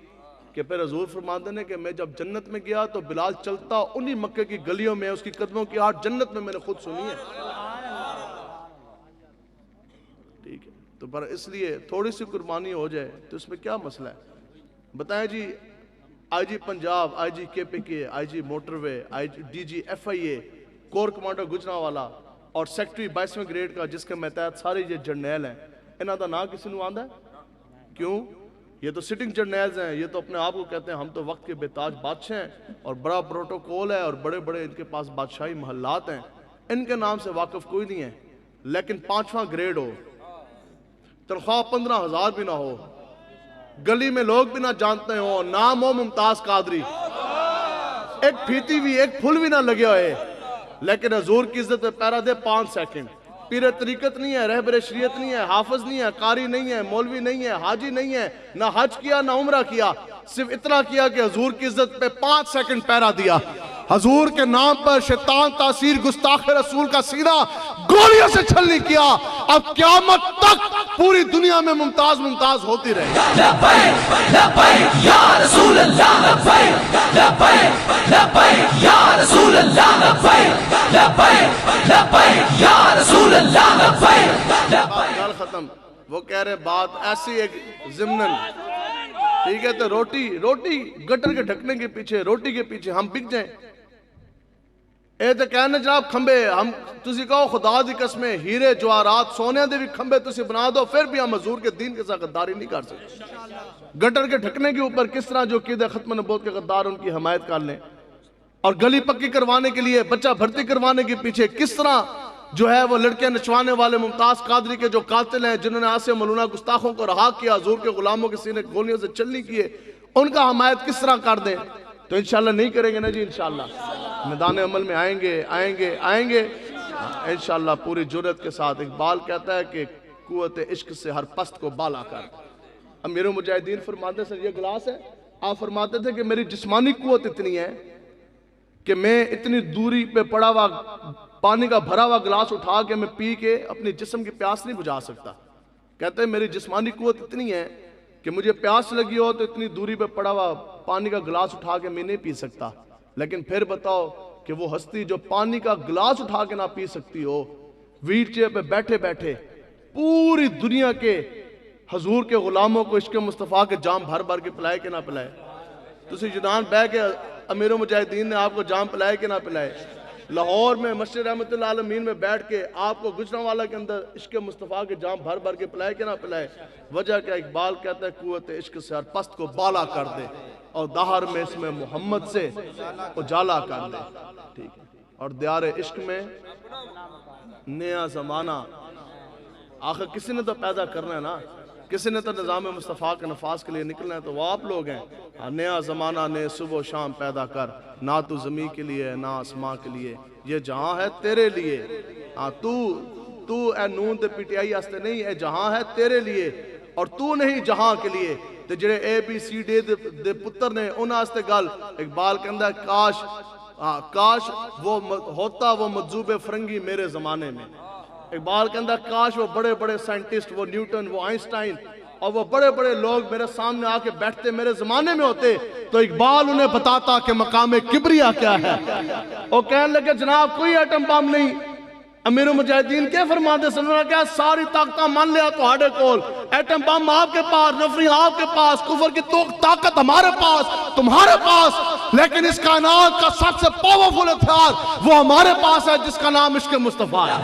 کہ پھر حضور فرماتے ہیں کہ میں جب جنت میں گیا تو بلال چلتا انہی مکے کی گلیوں میں, اس کی قدموں کی آہٹ جنت میں نے خود سنی ہے. ٹھیک ہے, تو پر اس لیے تھوڑی سی قربانی ہو جائے تو اس میں کیا مسئلہ ہے. بتائیں جی, آئی جی پنجاب, آئی جی کے پی کے, آئی جی موٹر وے, آئی جی ڈی جی ایف آئی اے, کور کمانڈر گجرانوالا اور سیکٹری 22ویں گریڈ کا جس کے متحد سارے یہ جرنیل ہیں, انہاں دا نام کسی نو آندا ہے؟ کیوں؟ یہ تو سٹنگ جرنیلز ہیں, یہ تو اپنے آپ کو کہتے ہیں ہم تو وقت کے بے تاج بادشاہ ہیں اور بڑا پروٹوکول ہے اور بڑے بڑے ان کے پاس بادشاہی محلات ہیں. ان کے نام سے واقف کوئی نہیں ہے, لیکن 5واں گریڈ ہو, تنخواہ 15,000 بھی نہ ہو, گلی میں لوگ بھی نہ جانتے ہو, نام ہو ممتاز قادری, ایک پھیتی بھی ایک پھول بھی نہ لگے ہوئے, لیکن حضور کی عزت میں پیرا دے 5 سیکنڈ. پیر طریقت نہیں ہے, رہبر شریعت نہیں ہے, حافظ نہیں ہے, قاری نہیں ہے, مولوی نہیں ہے, حاجی نہیں ہے, نہ حج کیا نہ عمرہ کیا, صرف اتنا کیا کہ حضور کی عزت پہ 5 سیکنڈ پیرا دیا. حضور کے نام پر شیطان تاثیر گستاخ رسول کا سینہ گولیوں سے چھلنی کیا. اب قیامت تک پوری دنیا میں ممتاز ہوتی رہے. لبیک لبیک یا رسول اللہ, لبیک لبیک لبیک یا رسول اللہ, لبیک لبیک لبیک یا رسول اللہ, لبیک لبیک. گل ختم. وہ کہہ رہے بات ایسی ایک ضمنن, ٹھیک ہے, تو روٹی گٹر کے ڈھکنے کے پیچھے, روٹی کے پیچھے ہم بک جائیں. اے تو کہنے جناب کھمبے, ہم تسی کہو خدا دی قسمیں ہیرے جواہرات سونے دے بھی کھمبے تسی بنا دو, پھر بھی ہم حضور کے دین کے ساتھ غداری نہیں کر سکتے. گٹر کے ڈھکنے کے اوپر کس طرح جو قید ختم نبوت کے غدار ان کی حمایت کر لیں, اور گلی پکی کروانے کے لیے, بچہ بھرتی کروانے کے پیچھے کس طرح جو ہے وہ لڑکے نچوانے والے ممتاز قادری کے جو قاتل ہیں جنہوں نے آسے ملونہ گستاخوں کو رہا کیا, حضور کے غلاموں کے سینے گولیوں سے چلنی کیے, ان کا حمایت کس طرح کر دیں. تو انشاءاللہ نہیں کریں گے نا جی, انشاءاللہ میدان عمل میں آئیں گے انشاءاللہ پوری جرت کے ساتھ. اقبال کہتا ہے کہ قوت عشق سے ہر پست کو بالا کر. امیر مجاہدین فرماتے ہیں, یہ گلاس ہے, آپ فرماتے تھے کہ میری جسمانی قوت اتنی ہے کہ میں اتنی دوری پہ پڑا ہوا پانی کا بھرا ہوا گلاس اٹھا کے میں پی کے اپنی جسم کی پیاس نہیں بجھا سکتا. کہتے ہیں میری جسمانی قوت اتنی ہے کہ مجھے پیاس لگی ہو تو اتنی دوری پہ پڑا ہوا پانی کا گلاس اٹھا کے میں نہیں پی سکتا. لیکن پھر بتاؤ کہ وہ ہستی جو پانی کا گلاس اٹھا کے نہ پی سکتی ہو, ویل چیئر پہ بیٹھے بیٹھے پوری دنیا کے حضور کے غلاموں کو عشق مصطفیٰ کے جام بھر کے پلائے کہ نہ پلائے. تسی جنان بہ کے امیر مجاہدین نے آپ کو جام پلائے کہ نہ پلائے. لاہور میں مسجد رحمت اللہ عالمین میں بیٹھ کے آپ کو گجرانوالا کے اندر عشق مصطفیٰ کے جام بھر کے پلائے کہ نہ پلائے. وجہ کیا؟ اقبال کہتا ہے قوت عشق سے ہر پست کو بالا کر دے اور دہر میں اس میں محمد سے اجالا کر دے. ٹھیک ہے, اور دیار عشق میں نیا زمانہ, آخر کسی نے تو پیدا کرنا ہے نا, کسی نے تو نظام مصطفیٰ کے نفاذ کے لیے نکلنا ہے, تو وہ آپ لوگ ہیں. نیا زمانہ نے صبح و شام پیدا کر, نہ تو زمین کے لیے نہ آسمان کے لیے, یہ جہاں ہے تیرے لیے. تو اے نون تے پی ٹی آئی آستے نہیں, اے جہاں ہے تیرے لیے اور تو نہیں جہاں کے لیے. تے جڑے اے بی سی ڈی دے پتر نے انہاں آستے گل. اقبال کہندا ہے کاش وہ ہوتا وہ مجذوب فرنگی میرے زمانے میں. اقبال کہندا کاش وہ بڑے بڑے سائنٹسٹ, وہ نیوٹن, وہ آئنسٹائن, اور وہ بڑے بڑے لوگ میرے سامنے آ کے بیٹھتے میرے زمانے میں ہوتے تو اقبال انہیں بتاتا کہ مقام کبریا کیا ہے. وہ کہنے لگے جناب کوئی ایٹم بم نہیں. امیر المجاہدین کے فرماندے صلی اللہ علیہ وسلم نے کہا ساری طاقتاں مان لیا تو ہاڑے کول, ایٹم بم آپ کے پاس, نفری آپ کے پاس, کفر کی طاقت ہمارے پاس, تمہارے پاس, لیکن اس کائنات کا سب سے پاورفل ہتھیار وہ ہمارے پاس ہے جس کا نام عشق مصطفیٰ ہے.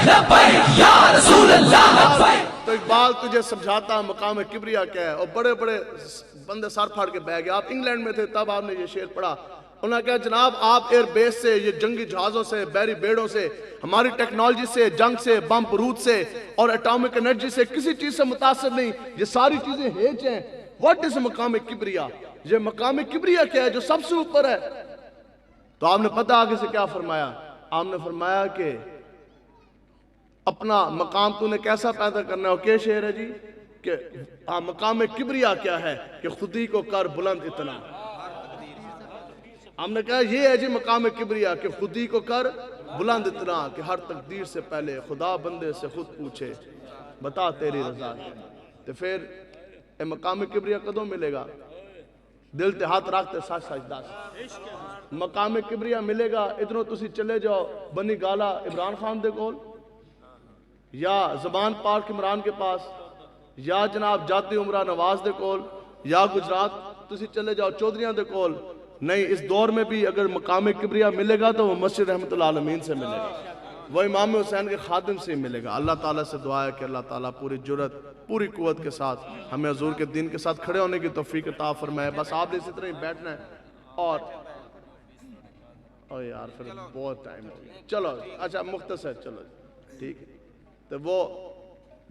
لبیک یا رسول اللہ لبیک. تو اقبال تجھے سمجھاتا مقام کبریا کیا ہے, اور بڑے بڑے بندے سر پھاڑ کے بیٹھ گئے. آپ انگلینڈ میں تھے تب آپ نے یہ شعر پڑھا. انہوں نے کہا جناب آپ ایئر بیس سے, یہ جنگی جہازوں سے, بحری بیڑوں سے, ہماری ٹیکنالوجی سے, جنگ سے, بم بارود سے اور ایٹامک انرجی سے کسی چیز سے متاثر نہیں. یہ ساری چیزیں ہیچ ہیں. واٹ از مقام کبریا؟ یہ مقام کبریا کیا ہے جو سب سے اوپر ہے؟ تو آپ نے پتہ آگے سے کیا فرمایا؟ آپ نے فرمایا کہ اپنا مقام تو نے کیسا پیدا کرنا ہے. کیا شعر ہے جی کہ مقام کبریا کیا ہے کہ خودی کو کر بلند اتنا. ہم نے کہا یہ ہے جی مقام کبریا کہ خودی کو کر بلند اتنا کہ ہر تقدیر سے پہلے خدا بندے سے خود پوچھے بتا تیری رضا. تو پھر اے مقام کبریا کدوں ملے گا؟ دل تے ہاتھ رکھتے سچ سچ دس. مقام کبریا ملے گا ادھروں تسی چلے جاؤ بنی گالا عمران خان دے کول, یا زبان پارک عمران کے پاس, یا جناب جاتی عمرہ نواز دے کول, یا گجرات تسی چلے جاؤ چودھریاں دے کول. نہیں, اس دور میں بھی اگر مقام کبریا ملے گا تو وہ مسجد رحمت اللہ عالمین سے ملے گا, وہ امام حسین کے خادم سے ملے گا. اللہ تعالیٰ سے دعا ہے کہ اللہ تعالیٰ پوری جرت پوری قوت کے ساتھ ہمیں حضور کے دین کے ساتھ کھڑے ہونے کی توفیق عطا فرمائے. بس آپ نے اسی طرح ہی بیٹھنا ہے. اور یار پھر بہت ٹائم ہو گیا. چلو اچھا مختصر چلو ٹھیک. تو وہ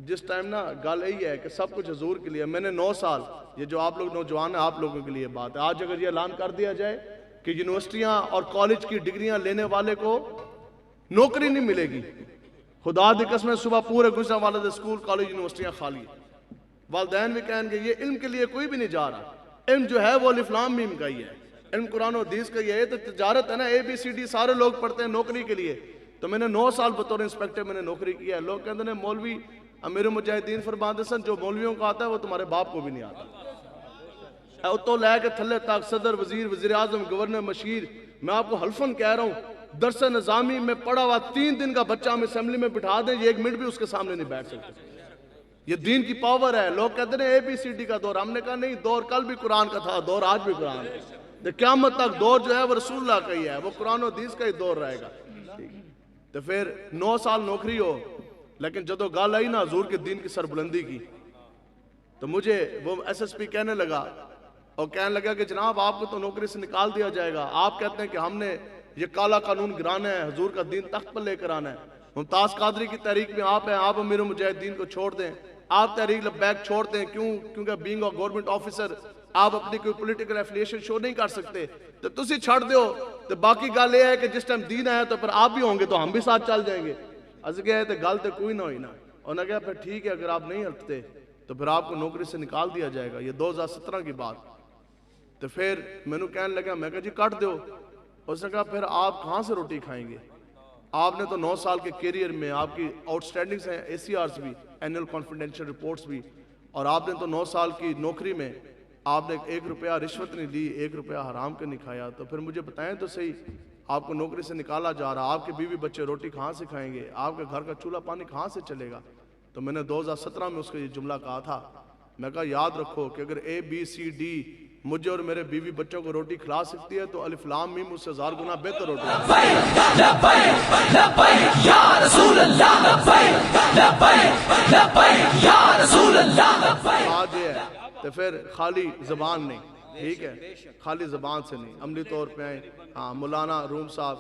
جس ٹائم نا گل یہی ہے کہ سب کچھ حضور کے لیے. میں نے 9 سال, یہ جو آپ لوگ نوجوان ہیں آپ لوگوں کے لیے بات ہے. آج اگر یہ اعلان کر دیا جائے کہ یونیورسٹیاں اور کالج کی ڈگریاں لینے والے کو نوکری نہیں ملے گی, خدا دی قسم صبح پورے گجران والے دے اسکول کالج یونیورسٹیاں خالی. والدین بھی کہیں گے یہ علم کے لیے کوئی بھی نہیں جا رہا. علم جو ہے وہ الف لام میم کا ہی ہے, علم قرآن و حدیث کا ہی ہے. تو تجارت ہے نا, ABCD سارے لوگ پڑھتے ہیں نوکری کے لیے. تو میں نے 9 سال بطور انسپیکٹر میں نے نوکری کیا ہے. لوگ کہتے ہیں مولوی امیر المجاہدین فرماتے سن جو مولویوں کو آتا ہے وہ تمہارے باپ کو بھی نہیں آتا. اتو لے کے تھلے تک صدر, وزیر, وزیر اعظم, گورنر, مشیر, میں آپ کو حلفاً کہہ رہا ہوں درس نظامی میں پڑھا ہوا 3 دن کا بچہ ہم اسمبلی میں بٹھا دیں یہ 1 منٹ بھی اس کے سامنے نہیں بیٹھ سکتے. یہ دین کی پاور ہے. لوگ کہتے ہیں ABCD کا دور. ہم نے کہا نہیں, دور کل بھی قرآن کا تھا, دور آج بھی قرآن ہے. قیامت تک دور جو ہے وہ رسول اللہ کا ہی ہے, وہ قرآن و حدیث کا ہی دور رہے گا. تو پھر 9 سال نوکری ہو, لیکن جدو گال آئی نا حضور کے دین کی سربلندی کی تو مجھے وہ SSP کہنے لگا اور کہنے لگا کہ جناب آپ کو تو نوکری سے نکال دیا جائے گا. آپ کہتے ہیں کہ ہم نے یہ کالا قانون گرانا ہے, حضور کا دین تخت پر لے کر آنا ہے. ممتاز قادری کی تحریک میں آپ ہیں, آپ امیر المجاہدین کو چھوڑ دیں, آپ تحریک لبیک چھوڑ دیں. کیونکہ بینگ اے گورنمنٹ آفیسر آپ اپنی کوئی پولیٹیکل ایفیلیشن شو نہیں کر سکتے. تو تسی چھڑ دیو. تو باقی گل یہ ہے کہ جس ٹائم دین آیا تو پھر آپ بھی ہوں گے تو ہم بھی ساتھ چل جائیں گے. از گئے تو گل تو کوئی نہ ہوئی نا. اور نہ کہا پھر ٹھیک ہے اگر آپ نہیں ہٹتے تو پھر آپ کو نوکری سے نکال دیا جائے گا. یہ 2017 کی بات. تو پھر میں نے کہنے لگا, میں کہا جی کٹ دیو. اس نے کہا پھر آپ کہاں سے روٹی کھائیں گے؟ آپ نے تو 9 سال کے کیریئر میں آپ کی آؤٹ سٹینڈنگز ہیں, ACRs بھی, اینول کانفیڈینشیل رپورٹس بھی, اور آپ نے تو 9 سال کی نوکری میں آپ نے 1 روپیہ رشوت نہیں لی, 1 روپیہ حرام کا نہیں کھایا. تو پھر مجھے بتائیں تو صحیح, آپ کو نوکری سے نکالا جا رہا, آپ کے بیوی بچے روٹی کہاں سے کھائیں گے؟ آپ کے گھر کا چولہا پانی کہاں سے چلے گا؟ تو میں نے 2017 میں اس کا یہ جملہ کہا تھا. میں کہا یاد رکھو کہ اگر ABCD مجھے اور میرے بیوی بچوں کو روٹی کھلا سکتی ہے تو الف لام میم اس سے 1000 گنا بہتر روٹی. لبیک لبیک یا رسول اللہ لبیک لبیک لبیک یا رسول اللہ لبیک. آج یہ ہے تو پھر خالی زبان نہیں, ٹھیک ہے, خالی زبان سے نہیں, عملی طور پہ آئیں. ہاں مولانا روم صاحب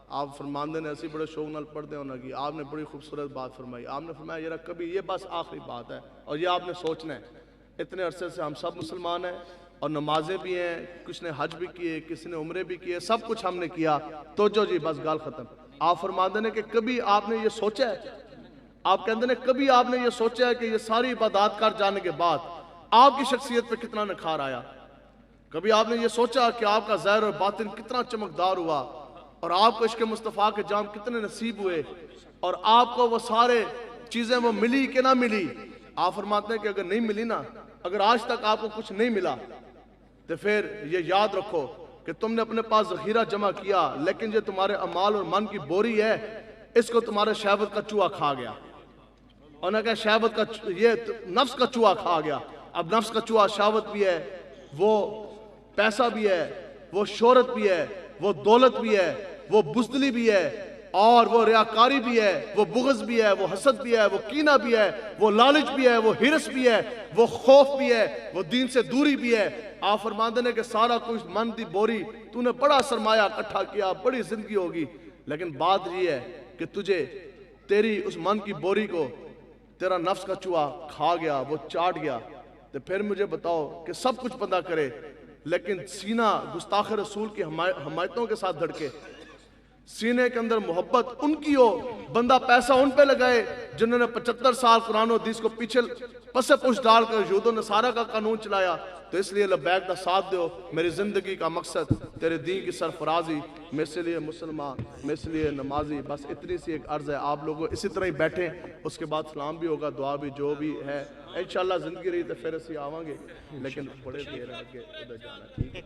آپ فرماندے نے ایسی بڑے شوق نال پڑھتے ہونا کی, آپ نے بڑی خوبصورت بات فرمائی. آپ نے فرمایا یار کبھی یہ بس آخری بات ہے اور یہ آپ نے سوچنا ہے. اتنے عرصے سے ہم سب مسلمان ہیں اور نمازیں بھی ہیں, کچھ نے حج بھی کیے, کسی نے عمرے بھی کیے, سب کچھ ہم نے کیا. تو جو جی بس گال ختم. آپ فرماندے نے کہ کبھی آپ نے یہ سوچا ہے, آپ کہتے ہیں کبھی آپ نے یہ سوچا ہے کہ یہ ساری عبادات کر جانے کے بعد آپ کی شخصیت پہ کتنا نکھار آیا؟ کبھی آپ نے یہ سوچا کہ آپ کا ظاہر اور باطن کتنا چمکدار ہوا اور آپ کو عشق مصطفیٰ کے جام کتنے نصیب ہوئے اور آپ کو وہ سارے چیزیں وہ ملی کہ نہ ملی؟ آپ فرماتے ہیں کہ اگر نہیں ملی نا، اگر آج تک آپ کو کچھ نہیں ملا تو پھر یہ یاد رکھو کہ تم نے اپنے پاس ذخیرہ جمع کیا، لیکن یہ تمہارے اعمال اور من کی بوری ہے، اس کو تمہارے شہوت کا چوہا کھا گیا۔ اور نہ کہ شہوت کا یہ نفس کا چوہا کھا گیا۔ اب نفس کا چوہا شہوت بھی ہے، وہ پیسہ بھی ہے، وہ شہرت بھی ہے، وہ دولت بھی ہے، وہ بزدلی بھی ہے، اور وہ ریاکاری بھی ہے، وہ بغض بھی ہے، وہ حسد بھی ہے، وہ کینہ بھی ہے، وہ لالچ بھی ہے، وہ ہرس بھی ہے، وہ خوف بھی ہے، وہ دین سے دوری بھی ہے۔ آپ فرماتے ہیں کہ سارا کچھ من دی بوری، تو نے بڑا سرمایہ اکٹھا کیا، بڑی زندگی ہوگی، لیکن بات یہ ہے کہ تجھے تیری اس من کی بوری کو تیرا نفس کا چوہا کھا گیا، وہ چاٹ گیا۔ تو پھر مجھے بتاؤ کہ سب کچھ بندہ کرے لیکن سینہ گستاخ رسول کی حمایتوں کے ساتھ دھڑکے، سینے کے اندر محبت ان کی ہو، بندہ پیسہ ان پہ لگائے جنہوں نے 75 سال قرآن و حدیث کو پیچھے پسے پوچھ ڈال کر یہود و نصارہ کا قانون چلایا۔ تو اس لیے لبیک کا ساتھ دیو۔ میری زندگی کا مقصد تیرے دین کی سرفرازی، میں اس لیے مسلمان، میں اس لیے نمازی، بس اتنی سی ایک عرض ہے۔ آپ لوگوں اسی طرح ہی بیٹھیں، اس کے بعد سلام بھی ہوگا، دعا بھی، جو بھی ہے انشاءاللہ زندگی رہی تو پھر اسی آوانگے، لیکن بڑے دیر ہے کہ ادھر جانا، ٹھیک ہے۔